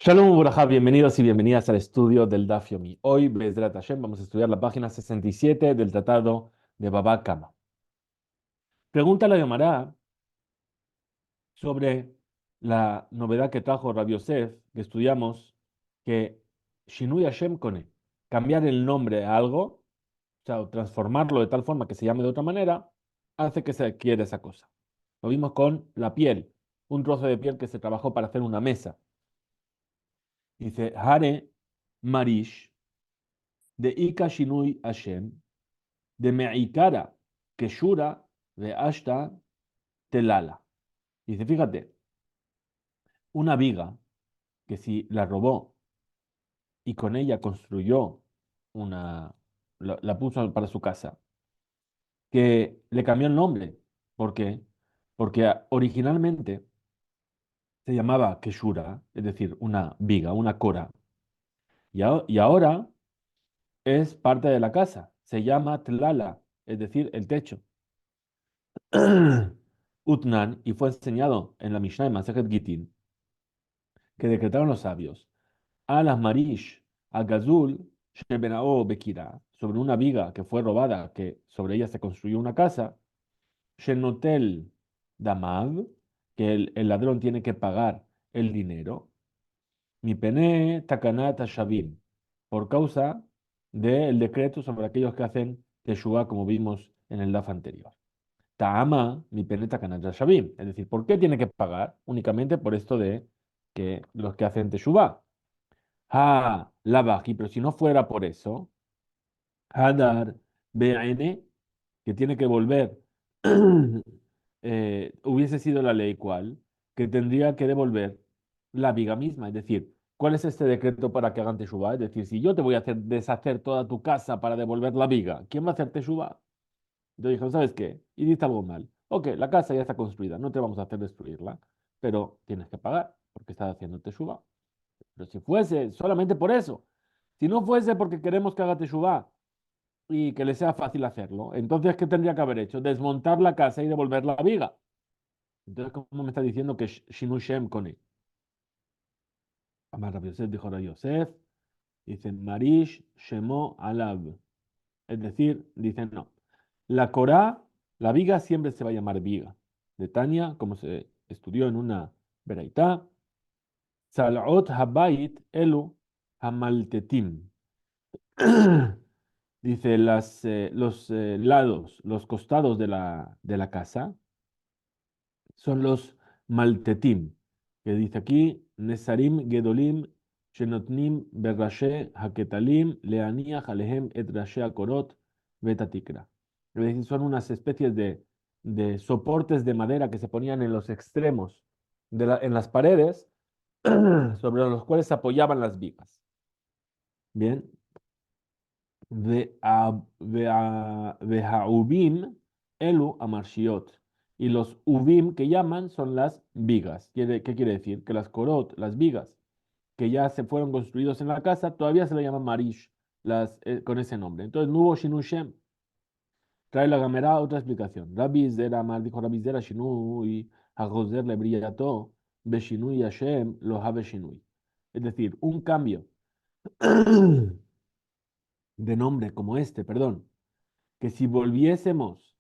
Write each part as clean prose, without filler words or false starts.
Shalom Uraja, bienvenidos y bienvenidas al estudio del Daf Yomi. Hoy, Bezrat Hashem, vamos a estudiar la página 67 del Tratado de Baba Kama. Pregunta la Gemara sobre la novedad que trajo Rabbi Yosef, que estudiamos, que Shinui Hashem Kone, cambiar el nombre a algo, o sea, o transformarlo de tal forma que se llame de otra manera, hace que se adquiera esa cosa. Lo vimos con la piel, un trozo de piel que se trabajó para hacer una mesa. Dice, Hare Marish, de Ika Shinui Hashem, de Me'ikara, Keshura, de Ashta, Telala. Dice, fíjate, una viga que si la robó y con ella construyó una, la puso para su casa, que le cambió el nombre. ¿Por qué? Porque originalmente se llamaba Keshura, es decir, una viga, una cora, y ahora es parte de la casa. Se llama Tlala, es decir, el techo. Utnan, y fue enseñado en la Mishnah de Masejet Gitin, que decretaron los sabios, a las marish, a Gazul, Shebenao Bekira, sobre una viga que fue robada, que sobre ella se construyó una casa, Shenotel Damav, que el ladrón tiene que pagar el dinero, mi pene takanat shavim, por causa del decreto sobre aquellos que hacen Teshuvah, como vimos en el DAF anterior. Ta'ama mi peneta canalla shavim. Es decir, ¿por qué tiene que pagar? Únicamente por esto de que los que hacen teshuvah. Ha, la baji, pero si no fuera por eso, hadar BN, que tiene que volver, hubiese sido la ley cual, que tendría que devolver la viga misma. Es decir, ¿cuál es este decreto para que hagan teshuvah? Es decir, si yo te voy a hacer deshacer toda tu casa para devolver la viga, ¿quién va a hacer teshuvah? Entonces dijeron, ¿sabes qué? Y diste algo mal. Ok, la casa ya está construida, no te vamos a hacer destruirla, pero tienes que pagar porque estás haciendo teshuva. Pero si fuese solamente por eso, si no fuese porque queremos que haga teshuva y que le sea fácil hacerlo, entonces ¿qué tendría que haber hecho? Desmontar la casa y devolver la viga. Entonces, ¿cómo me está diciendo que Shinu Shem Kone? Amar Rabbi Yosef dijo Rabbi Yosef, dice Marish Shemo Alab. Es decir, dicen no. La Corá, la viga siempre se va a llamar viga. De Tania, como se estudió en una Beraitá, Salot Habayit Elu Hamaltetim. Dice, los lados, los costados de la casa son los maltetim, que dice aquí, Nesarim Gedolim Shenotnim Berrashe Haketalim Leania Jalehem Et Rashe Akorot Betatikra. Es decir, son unas especies de soportes de madera que se ponían en los extremos, en las paredes, sobre los cuales se apoyaban las vigas. Bien. Vehaubim elu amarshiot. Y los ubim que llaman son las vigas. ¿Qué quiere decir? Que las korot, las vigas, que ya se fueron construidos en la casa, todavía se le llaman marish, con ese nombre. Entonces no hubo Shinu Shem. Trae la Gamera otra explicación. Rabbi Zera Amar dijo Rabbi Zera Shinui, Hagozer le brillato, Beshinui Hashem, lo have Shinui. Es decir, un cambio de nombre como este, perdón, que si volviésemos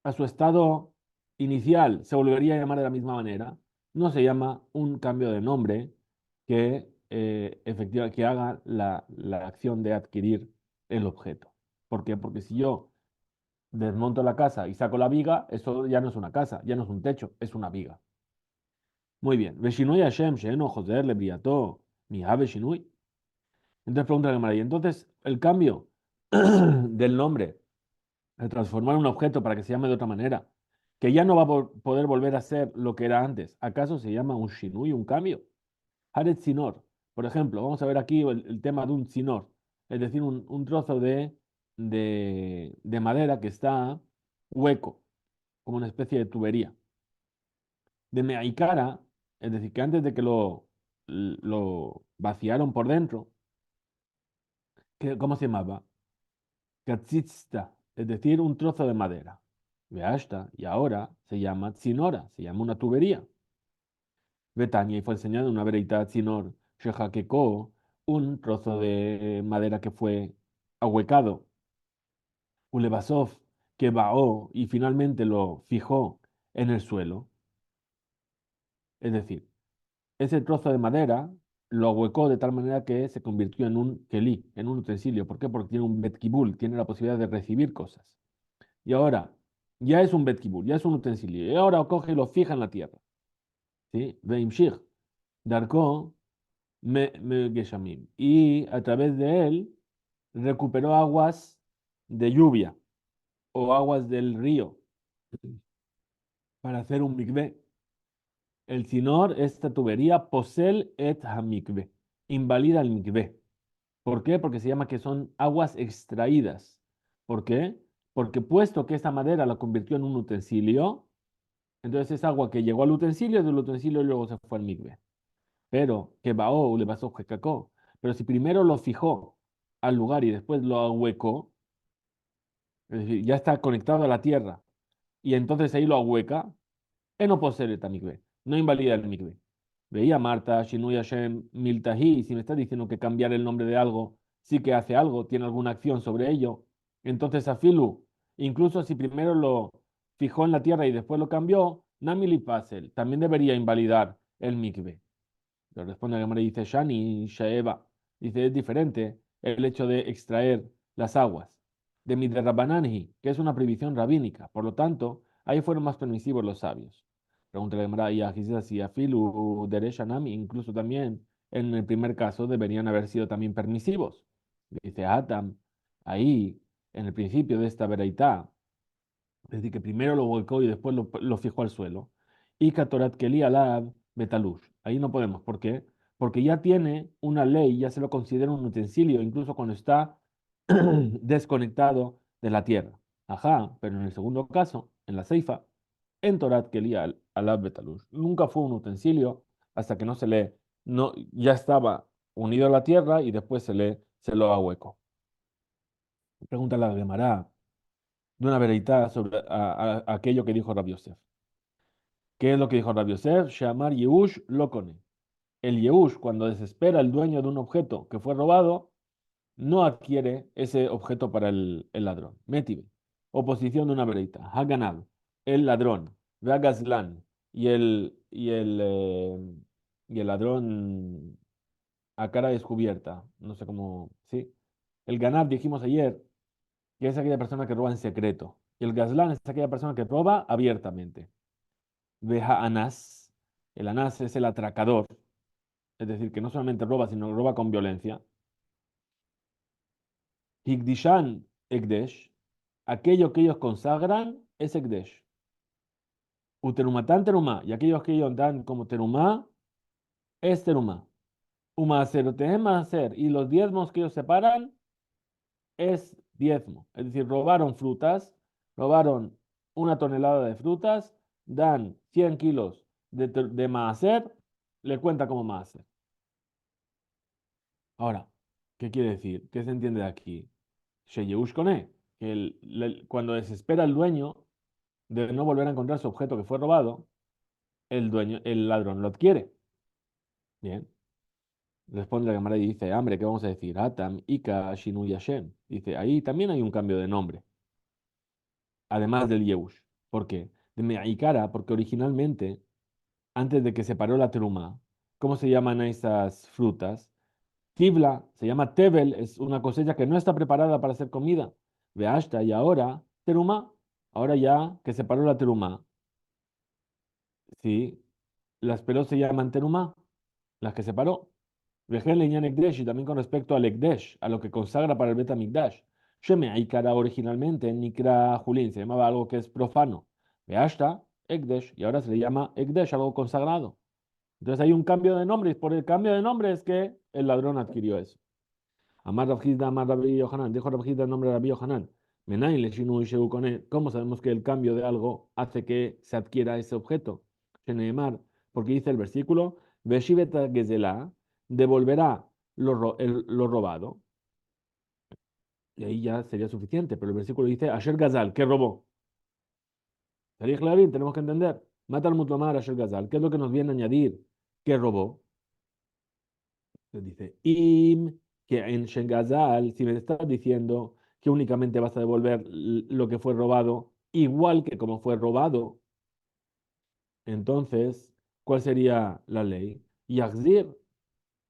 a su estado inicial, se volvería a llamar de la misma manera, no se llama un cambio de nombre que, que haga la acción de adquirir el objeto. ¿Por qué? Porque si yo desmonto la casa y saco la viga, eso ya no es una casa, ya no es un techo, es una viga. Muy bien. Veshinui Hashem, Sheeno, Joser, Lebriato, Miha Veshinui. Entonces pregunta la Gemara, y entonces el cambio del nombre de transformar un objeto para que se llame de otra manera, que ya no va a poder volver a ser lo que era antes, ¿acaso se llama un shinui, un cambio? Haret sinor, por ejemplo, vamos a ver aquí el tema de un sinor, es decir, un trozo de madera que está hueco, como una especie de tubería. De meaikara, es decir, que antes de que lo vaciaron por dentro, ¿cómo se llamaba? Katzitsta, es decir, un trozo de madera. Veashta, y ahora se llama tzinora, se llama una tubería. Betania, y fue enseñado una vereita tzinor, shejakekó, un trozo de madera que fue ahuecado, ulebasov, que baó y finalmente lo fijó en el suelo. Es decir, ese trozo de madera lo ahuecó de tal manera que se convirtió en un kelí, en un utensilio. ¿Por qué? Porque tiene un betkibul, tiene la posibilidad de recibir cosas. Y ahora, ya es un betkibul, ya es un utensilio. Y ahora coge y lo fija en la tierra. ¿Sí? Veimshich, darko me geshamim. Y a través de él recuperó aguas de lluvia o aguas del río para hacer un mikvé. El sinor, esta tubería, posel et hamikve, invalida el mikvé. ¿Por qué? Porque se llama que son aguas extraídas. ¿Por qué? Porque puesto que esta madera la convirtió en un utensilio, entonces es agua que llegó al utensilio, del utensilio luego se fue al mikvé. Pero que baó le pasó jecacó. Pero si primero lo fijó al lugar y después lo ahuecó, es decir, ya está conectado a la tierra y entonces ahí lo ahueca, no puede ser el mikvé, no invalida el mikvé. Veía Marta, Shinui Hashem, Miltahi, si me está diciendo que cambiar el nombre de algo sí que hace algo, tiene alguna acción sobre ello, entonces Afilu, incluso si primero lo fijó en la tierra y después lo cambió, Namili Pasel, también debería invalidar el mikvé. Le responde la Gemara y dice, Shani, Shaeva, dice, es diferente el hecho de extraer las aguas de Midrabananji, que es una prohibición rabínica. Por lo tanto, ahí fueron más permisivos los sabios. Pregunta la Gemara y a Gisela y a Filu Dereshanami, incluso también en el primer caso deberían haber sido también permisivos. Dice Atam, ahí, en el principio de esta veraitá, es decir, que primero lo volcó y después lo fijó al suelo. Y Katorat Keli Alab Betalush. Ahí no podemos. ¿Por qué? Porque ya tiene una ley, ya se lo considera un utensilio, incluso cuando está desconectado de la tierra. Ajá, pero en el segundo caso, en la Ceifa, en Torat Keli Alab Betalush. Nunca fue un utensilio hasta que no se le, no, ya estaba unido a la tierra y después se lo ahuecó. Pregunta la Gemara de una veredita sobre aquello que dijo Rabbi Yosef. ¿Qué es lo que dijo Rabbi Yosef? Shamar Yehush Lokone. El Yehush, cuando desespera el dueño de un objeto que fue robado, no adquiere ese objeto para el ladrón. Metive. Oposición de una veredita. Haganab, el ladrón. Vagazlan, y el ladrón a cara descubierta. No sé cómo. ¿Sí? El ganab, dijimos ayer, que es aquella persona que roba en secreto. Y el gazlán es aquella persona que roba abiertamente. Veja Anás. El Anás es el atracador, es decir, que no solamente roba, sino roba con violencia. Higdishan Ekdesh, aquello que ellos consagran es Ekdesh. Uterumatan terumá, y aquellos que ellos dan como terumá es terumá. Umaserotehem hacer, y los diezmos que ellos separan es diezmo. Es decir, robaron frutas, robaron 1 tonelada de frutas, dan 100 kilos de maaser, le cuenta como maaser. Ahora, ¿qué quiere decir? ¿Qué se entiende de aquí? Sheyeush Kone, que cuando desespera el dueño de no volver a encontrar su objeto que fue robado, el ladrón lo adquiere. Bien. Responde la cámara y dice, hombre, ¿qué vamos a decir? Atam, Ika, Shinu Yashem. Dice, ahí también hay un cambio de nombre, además del Yeush. ¿Por qué? De Me'ikara, porque originalmente, antes de que se paró la teruma, ¿cómo se llaman esas frutas? Tibla, se llama Tebel, es una cosecha que no está preparada para hacer comida. Veashta, y ahora, teruma, ahora ya que se paró la teruma, sí, las pelos se llaman teruma, las que se paró. Vejel leñan Ekdesh, y también con respecto al Ekdesh, a lo que consagra para el Bet HaMikdash. Sheme Aikara originalmente, Nikra Julín, se llamaba algo que es profano. Veashta, Ekdesh, y ahora se le llama Ekdesh, algo consagrado. Entonces hay un cambio de nombre, y por el cambio de nombre es que el ladrón adquirió eso. Amar Rabjizda, Amar Rabbi Yohanan, dijo Rabjizda el nombre de Rabbi Yohanan. Menain le shinu sheu con él. ¿Cómo sabemos que el cambio de algo hace que se adquiera ese objeto? Sheneemar, porque dice el versículo, Veshiveta Gezela, devolverá lo robado. Y ahí ya sería suficiente, pero el versículo dice, Asher Gazal, ¿qué robó? Sería claro, tenemos que entender. Mata al mutlomar Asher Gazal, ¿qué es lo que nos viene a añadir? ¿Qué robó? Entonces dice, im, que en Shengazal, si me estás diciendo que únicamente vas a devolver lo que fue robado, igual que como fue robado, entonces, ¿cuál sería la ley? Yahzir,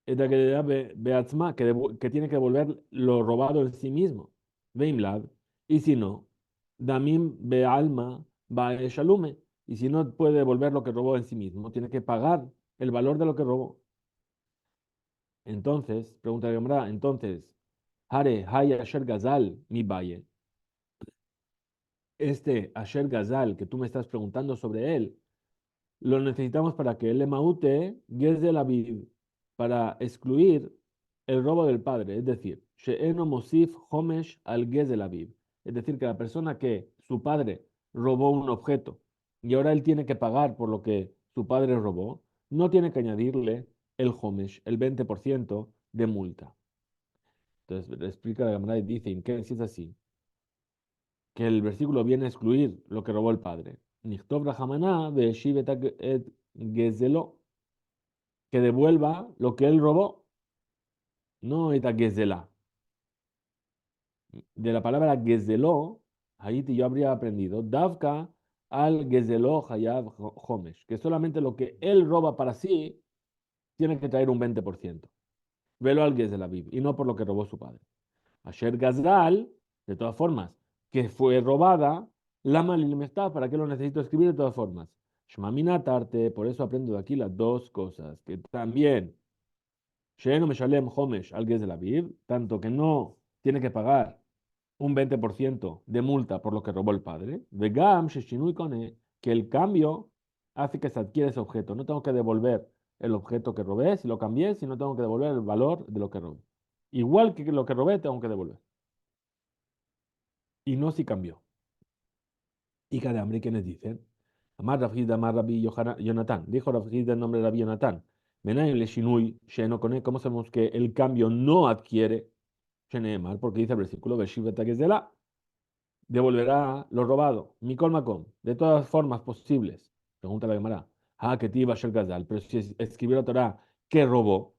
es la que le da Beatzma, que tiene que devolver lo robado en sí mismo. Veimlad. Y si no, Damim Bealma Shalume. Y si no puede devolver lo que robó en sí mismo, tiene que pagar el valor de lo que robó. Entonces, pregunta la Gemara, entonces, Hare Haya Asher Gazal, mi valle. Este Asher Gazal que tú me estás preguntando sobre él, lo necesitamos para que el Emaute de la Aviv, para excluir el robo del padre, es decir, She'eno Mosif Homesh al de la Aviv. Es decir, que la persona que su padre robó un objeto y ahora él tiene que pagar por lo que su padre robó, no tiene que añadirle el Homesh, el 20% de multa. Entonces, le explica la Gemara y dice, ¿qué si es así? Que el versículo viene a excluir lo que robó el padre. Nichtov Rahamana ve'eshiv et gezelo, que devuelva lo que él robó, no et gezela. De la palabra gezelo, ahí yo habría aprendido, davka al gezelo hayav homesh, que solamente lo que él roba para sí tiene que traer un 20%. Velo al gezelaviv, y no por lo que robó su padre. Asher Gazal, de todas formas, que fue robada, Lama Lilimestad, ¿para qué lo necesito escribir de todas formas? Shmamina Tarte, por eso aprendo de aquí las dos cosas, que también, Sheeno Meshalem Homesh al de la Aviv, tanto que no tiene que pagar un 20% de multa por lo que robó el padre, Vegam Sheshinui Kone, que el cambio hace que se adquiere ese objeto. No tengo que devolver el objeto que robé, si lo cambié, si no tengo que devolver el valor de lo que robé. Igual que lo que robé, tengo que devolver. Y no si cambió. Hija de hambre, ¿quiénes dicen? Amar Rafida, Amar Rabbi Jonathan. Dijo Rafida el nombre de Rabbi Jonathan. Menaim le shinui, sheno kone. ¿Cómo sabemos que el cambio no adquiere? Sheneemar, porque dice el versículo, Veshivet la devolverá lo robado. Mikol makom, de todas formas posibles. Pregunta la Gemara. Ah, que tiba shel gazal. Pero si escribió la Torah, ¿qué robó?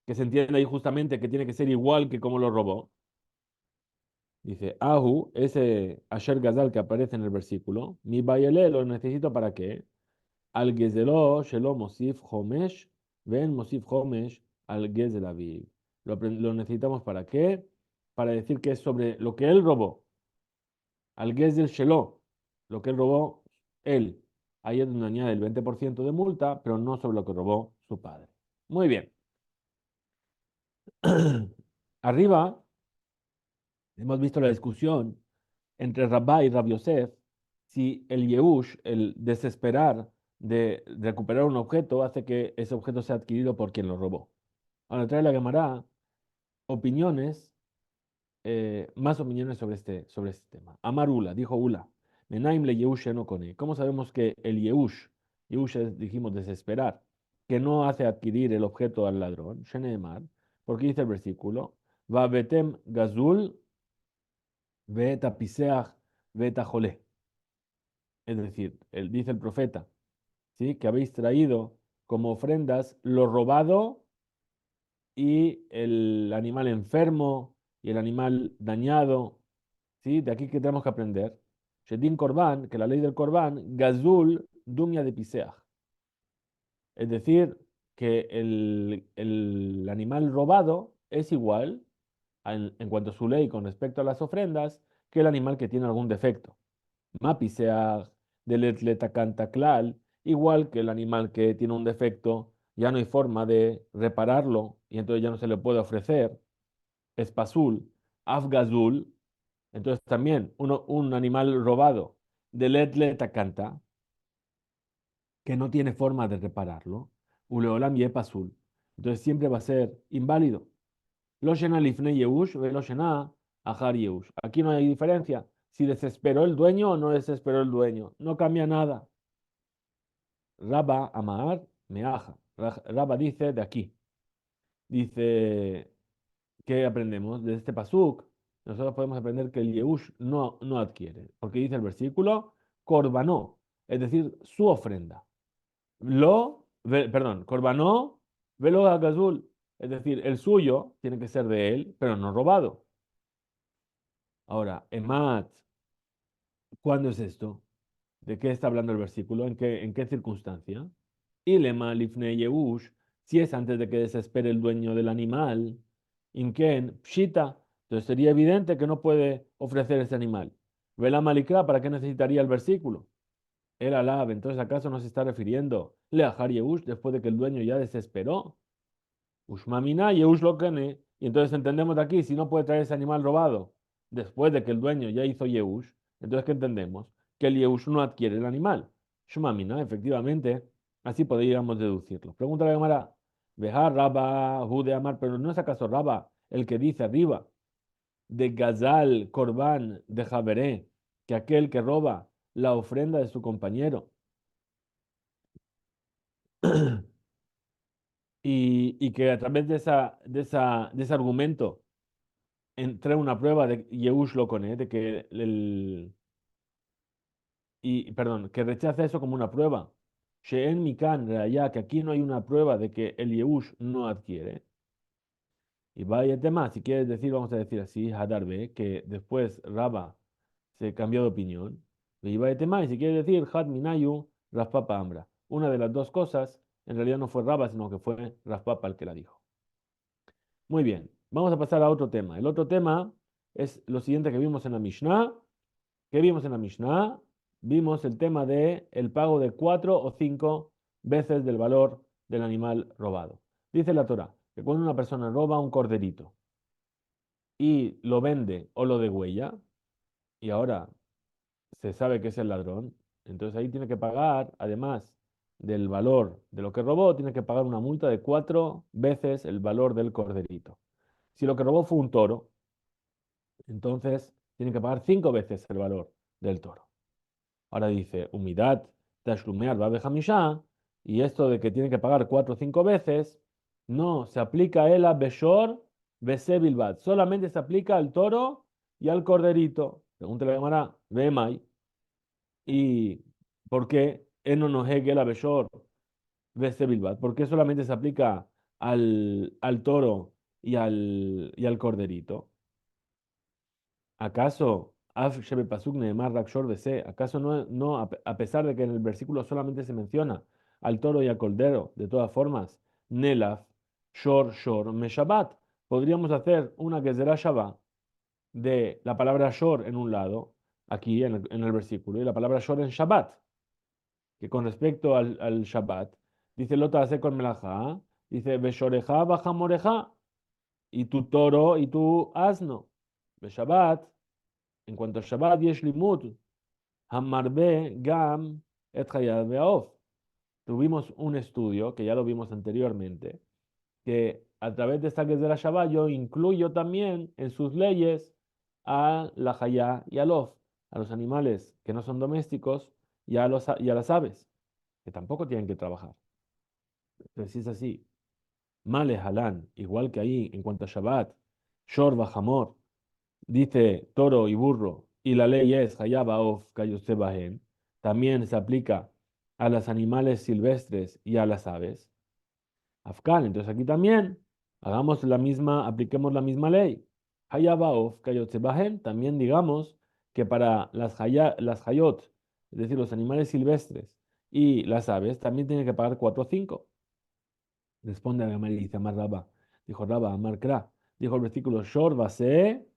Que se entiende ahí justamente que tiene que ser igual que como lo robó. Dice, Ahu, ese Asher Gazal que aparece en el versículo, mi bayele lo necesito para qué? Al Gezelo, Shelo Mosif Homesh, ven Mosif Homesh al Gezel Aviv. Lo necesitamos para qué? Para decir que es sobre lo que él robó, al Gezel Shelo, lo que él robó él. Ahí es donde añade el 20% de multa, pero no sobre lo que robó su padre. Muy bien. Arriba hemos visto la discusión entre Rabá y Rab Yosef, si el Yehush, el desesperar de recuperar un objeto, hace que ese objeto sea adquirido por quien lo robó. Ahora trae la Gemara opiniones, más opiniones sobre este tema. Amar Ula, dijo Ula, Menaim le Yehush no kone. ¿Cómo sabemos que el Yehush es, dijimos, desesperar, que no hace adquirir el objeto al ladrón? Sheneemar, porque dice el versículo, Va betem gazul veta piseach veta jolé. Es decir, dice el profeta, ¿sí? Que habéis traído como ofrendas lo robado y el animal enfermo y el animal dañado. ¿Sí? De aquí que tenemos que aprender. Shedin Korban, que la ley del Korban, Gazul, Dumia de Piseach. Es decir, que el animal robado es igual en cuanto a su ley con respecto a las ofrendas que el animal que tiene algún defecto. Mapiseag, Deletleta Cantaklal, igual que el animal que tiene un defecto, ya no hay forma de repararlo y entonces ya no se le puede ofrecer. Espasul, Afgazul, entonces también un animal robado, Deletleta Canta, que no tiene forma de repararlo, Uleolam Yepasul, entonces siempre va a ser inválido. Lo llena Lifnei Yehush, lo llena Ahar Yehush. Aquí no hay diferencia. Si desesperó el dueño o no desesperó el dueño, no cambia nada. Rabba Amar Meaja. Rabba dice de aquí. Dice, ¿qué aprendemos? De este pasuk, nosotros podemos aprender que el Yehush no adquiere. Porque dice el versículo, Korbanó, es decir, su ofrenda. Perdón, Korbanó, velo a Gazul. Es decir, el suyo tiene que ser de él, pero no robado. Ahora, Emat, ¿cuándo es esto? ¿De qué está hablando el versículo? ¿En qué circunstancia? Y lema lifnei Yehush, si es antes de que desespere el dueño del animal, inken pshita, entonces sería evidente que no puede ofrecer ese animal. Vela malikra, ¿para qué necesitaría el versículo? El alab, entonces ¿acaso no se está refiriendo leahar Yehush después de que el dueño ya desesperó? Ushmamina Yehush lo kene, y entonces entendemos de aquí, si no puede traer ese animal robado después de que el dueño ya hizo Yehush, entonces ¿qué entendemos? Que el Yehush no adquiere el animal. Shmamina, efectivamente, así podríamos deducirlo. Pregunta la Gemara, Bejar Rabba, Jude Amar, pero ¿no es acaso Rabba el que dice arriba de Gazal, Corban, de Javeré, que aquel que roba la ofrenda de su compañero y que a través de ese argumento entré una prueba de Yehush lo Kone, de que perdón, que rechaza eso como una prueba. She'en mikan ya que aquí no hay una prueba de que el Yehush no adquiere. Y vaya tema, si quieres decir, vamos a decir así, Hadarbe, que después Rabba se cambió de opinión. Y vaya tema, y si quieres decir, Had Minayu, Raspapa Ambra. Una de las dos cosas, en realidad no fue Rabba, sino que fue Raspapa el que la dijo. Muy bien, vamos a pasar a otro tema. El otro tema es lo siguiente que vimos en la Mishnah. ¿Qué vimos en la Mishnah? Vimos el tema de el pago de 4 o 5 veces del valor del animal robado. Dice la Torah que cuando una persona roba un corderito y lo vende o lo degüella, y ahora se sabe que es el ladrón, entonces ahí tiene que pagar, además del valor de lo que robó, tiene que pagar una multa de 4 veces el valor del corderito. Si lo que robó fue un toro, entonces tiene que pagar 5 veces el valor del toro. Ahora dice, humidad, tashlumear, babejamisha, y esto de que tiene que pagar 4 o 5 veces, no, se aplica él a Beshor, Bese Bilbad. Solamente se aplica al toro y al corderito. Pregúntale a Gemara, Vemai. ¿Y por qué no nos hegel a Beshor, Bese Bilbad? ¿Por qué solamente se aplica al toro y al corderito? ¿Acaso ¿Acaso no, a pesar de que en el versículo solamente se menciona al toro y al cordero, de todas formas, Nelaf, Shor, Meshabat, podríamos hacer una que será Shabbat de la palabra Shor en un lado, aquí en el versículo, y la palabra Shor en Shabbat, que con respecto al Shabbat, dice Lota hace con Melajá, dice Beshoreja, Bajamoreja, y tu toro y tu asno. Shabbat en cuanto al Shabbat, yesh limud, hamarbe gam et hayad ve'of. Tuvimos un estudio, que ya lo vimos anteriormente, que a través de esta que es de la Shabbat yo incluyo también en sus leyes a la hayá y al of, a los animales que no son domésticos y a las aves, que tampoco tienen que trabajar. Entonces, si es así, male halán, igual que ahí en cuanto a Shabbat, shor bajamor, dice toro y burro, y la ley es Hayaba of Kayosebahem, también se aplica a los animales silvestres y a las aves. Afkan, entonces aquí también apliquemos la misma ley. Hayaba of Kayosebahem, también digamos que para las hayot, es decir, los animales silvestres y las aves, también tienen que pagar 4 o 5. Responde a Gamaliel y dice Amar Rabba. Dijo Rabba, Amar Kra. Dijo el versículo, Shor Base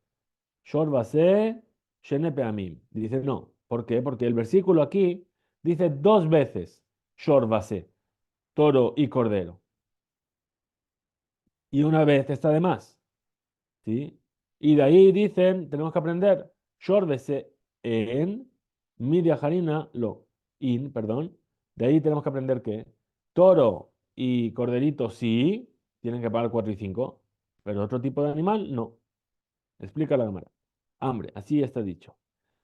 Shor base, shene peamim. Dice no. ¿Por qué? Porque el versículo aquí dice 2 veces shor base, toro y cordero. Y una vez está de más. ¿Sí? Y de ahí dicen, tenemos que aprender, shor base en media harina lo. In, perdón. De ahí tenemos que aprender que toro y corderito sí, tienen que pagar 4 y 5, pero otro tipo de animal no. Explica la cámara. Hambre, así está dicho.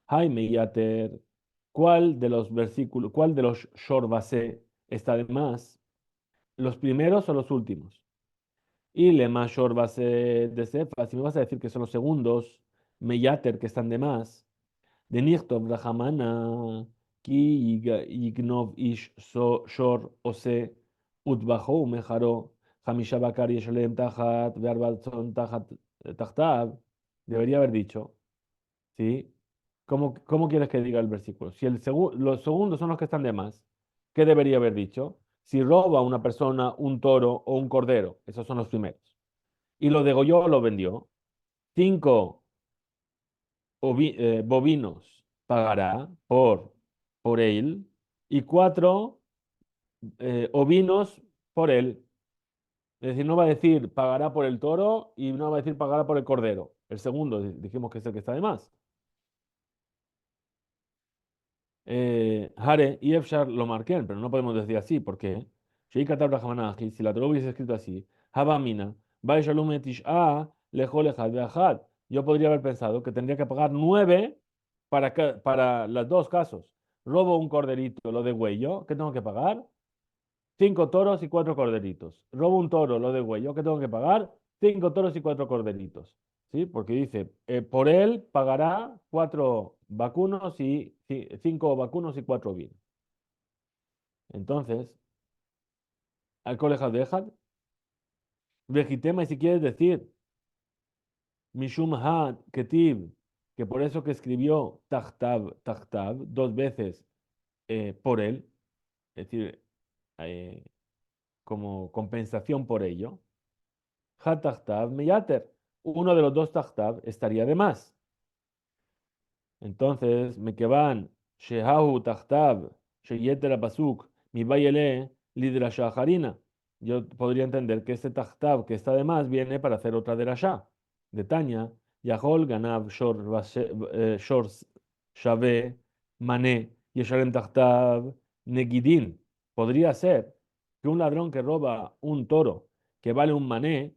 Jaime Yater, cuál de los Shorbase está de más? ¿Los primeros o los últimos? Y Lema Shorbase de Sefa, si me vas a decir que son los segundos, Meyater que están de más, de Nichtov Rahamana, Ki Yignov Ish Shor Ose Utbajo Mejaro, Hamisha Bakar Yeshalem Tajat, Bearbatzon Tajat Tajtab, debería haber dicho, ¿sí? ¿Cómo quieres que diga el versículo? Si los segundos son los que están de más, ¿qué debería haber dicho? Si roba una persona un toro o un cordero, esos son los primeros, y lo degolló o lo vendió, 5 bovinos pagará por él, y 4 ovinos por él. Es decir, no va a decir pagará por el toro y no va a decir pagará por el cordero. El segundo dijimos que es el que está de más. Hare y Efshar lo marquen, pero no podemos decir así. ¿Por qué? Si la Torah hubiese escrito así, Habamina, yo podría haber pensado que tendría que pagar 9 para los dos casos. Robo un corderito, lo de huello, ¿qué tengo que pagar? 5 toros y 4 corderitos. Robo un toro, lo de huello, ¿qué tengo que pagar? 5 toros y 4 corderitos. ¿Sí? Porque dice, por él pagará 4 vacunos y 5 vacunos y 4 ovinos. Entonces, al coleja deja, vejitema, y si quieres decir, Mishum ha ketib, que por eso que escribió tachtab, 2 veces por él, es decir, eh, como compensación por ello. Hatachtav meyater. Uno de los dos tachtav estaría de más. Entonces, me quedan shehahu tachtav, sheyeter pasuk, mi bayele lidra shaharina. Yo podría entender que este tachtav que está de más viene para hacer otra de Rasha. De Tanya, Yahol ganav shor shave mané yeshalem tachtav negidin. Podría ser que un ladrón que roba un toro que vale un mané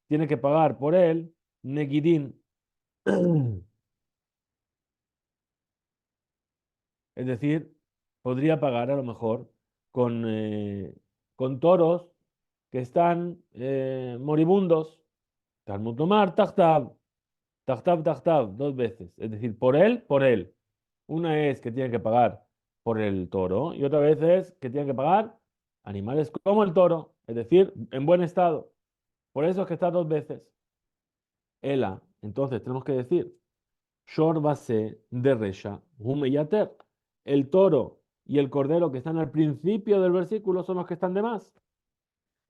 tiene que pagar por él negidin. Es decir, podría pagar a lo mejor con toros que están moribundos. Talmud Lomar, tachtav, tachtav, tachtav, 2 veces. Es decir, por él, por él. Una es que tiene que pagar por el toro y otra vez es que tiene que pagar animales como el toro, es decir, en buen estado. Por eso es que está 2 veces. Ela, entonces tenemos que decir, Shor base de Resha, Humeyater. El toro y el cordero que están al principio del versículo son los que están de más.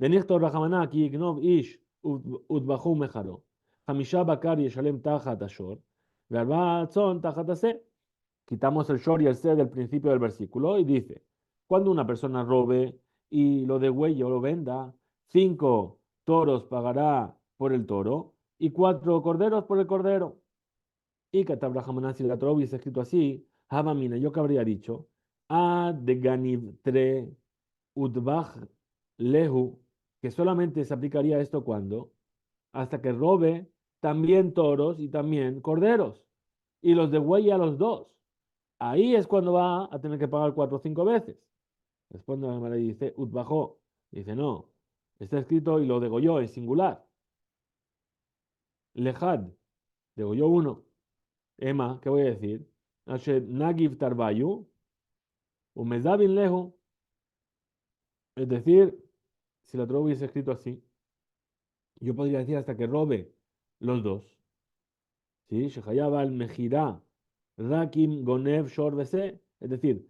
De Níctor Rajamaná, ki Ignov Ish, Utbahu Mejaro. Hamisha Bakar Yeshalem Tajat Ashor. Verba Tzon Tajat Ase. Quitamos el shor y el se del principio del versículo y dice: cuando una persona robe y lo degüelle o lo venda, 5 toros pagará por el toro y 4 corderos por el cordero. Y Katabrahamaná, si la Torah hubiese escrito así, Habamina, yo que habría dicho, Ad de Ganiv tre Udbach lehu, que solamente se aplicaría esto cuando, hasta que robe también toros y también corderos, y los degüelle a los dos. Ahí es cuando va a tener que pagar 4 o 5 veces. Responde la Gemara y dice, Utbajó. Dice, no, está escrito y lo degolló en singular. Lejad, degolló uno. Emma, ¿qué voy a decir? Nagiv tarbayu, umezabin lehu. Es decir, si la Torah hubiese escrito así, yo podría decir hasta que robe los dos. ¿Sí? Shehayab al mejirá, rakim gonev shor bese. Es decir,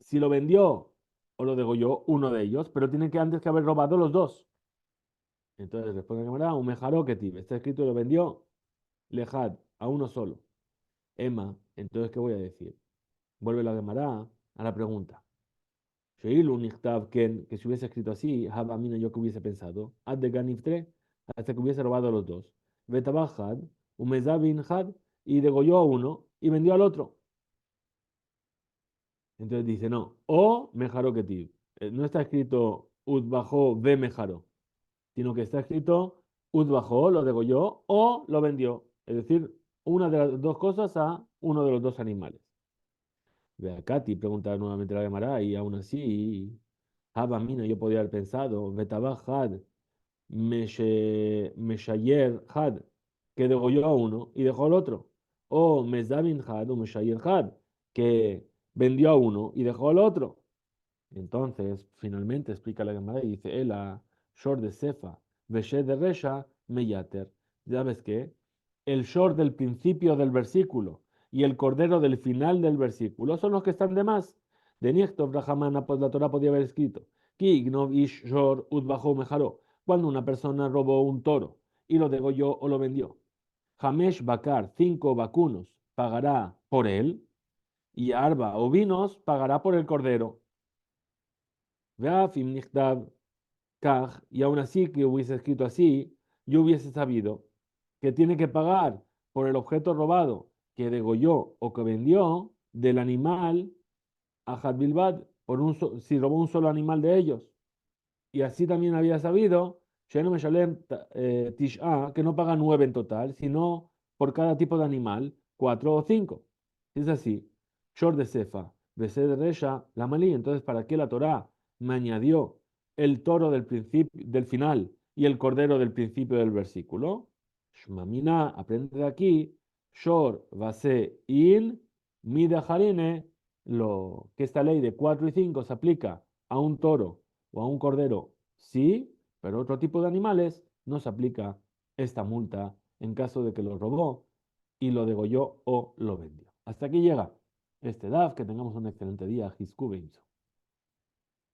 si lo vendió o lo degolló uno de ellos, pero tiene que antes que haber robado los dos. Entonces responde la Gemara, un mejaro que tive. Está escrito y lo vendió lejad a uno solo. Emma, entonces, ¿qué voy a decir? Vuelve la Gemara a la pregunta. Sheilu Nichtav Ken, que si hubiese escrito así, Habamina, yo que hubiese pensado, Ad de Ganiftre, hasta que hubiese robado a los dos. Betabajad, Umezabin Had, y degolló a uno y vendió al otro. Entonces dice, no, o Mejaro Ketiv. No está escrito Ud bajó ve Mejaro, sino que está escrito Ud bajó, lo degolló o lo vendió. Es decir, una de las dos cosas a uno de los dos animales. Ve a Katy, pregunta nuevamente la Gemara, y aún así, Habamina, yo podría haber pensado, Betabaj Had, Meshayer Had, que degolló a uno y dejó al otro. O Mezabin Had o Meshayer Had, que vendió a uno y dejó al otro. Entonces, finalmente explica la Gemara y dice, Ela, shor de Sefa, Veshe de Resha, Meyater. ¿Sabes qué? El shor del principio del versículo y el cordero del final del versículo son los que están de más. De Niechtov Rahamana, pues la Torah podía haber escrito, Ki ignov ish shor ut bajo mejaró, cuando una persona robó un toro y lo degolló o lo vendió. Hamesh Bakar, 5 vacunos, pagará por él, y Arba o vinos pagará por el cordero. Veafim Nichtav Kaj, y aún así que hubiese escrito así, yo hubiese sabido que tiene que pagar por el objeto robado que degolló o que vendió del animal a Hadbilbad, si robó un solo animal de ellos. Y así también había sabido Sheno Meshalem Tish'a, que no paga 9 en total, sino por cada tipo de animal, 4 o 5. Si es así, Shor de Sefa, Besed de Resha, la Malí. Entonces, ¿para qué la Torá me añadió el toro del principio, del final y el cordero del principio del versículo? Shmamina, aprende de aquí, Shor Vase In, Mida Harine, que esta ley de 4 y 5 se aplica a un toro o a un cordero, sí, pero otro tipo de animales no se aplica esta multa en caso de que lo robó y lo degolló o lo vendió. Hasta aquí llega este DAF, que tengamos un excelente día. Hisku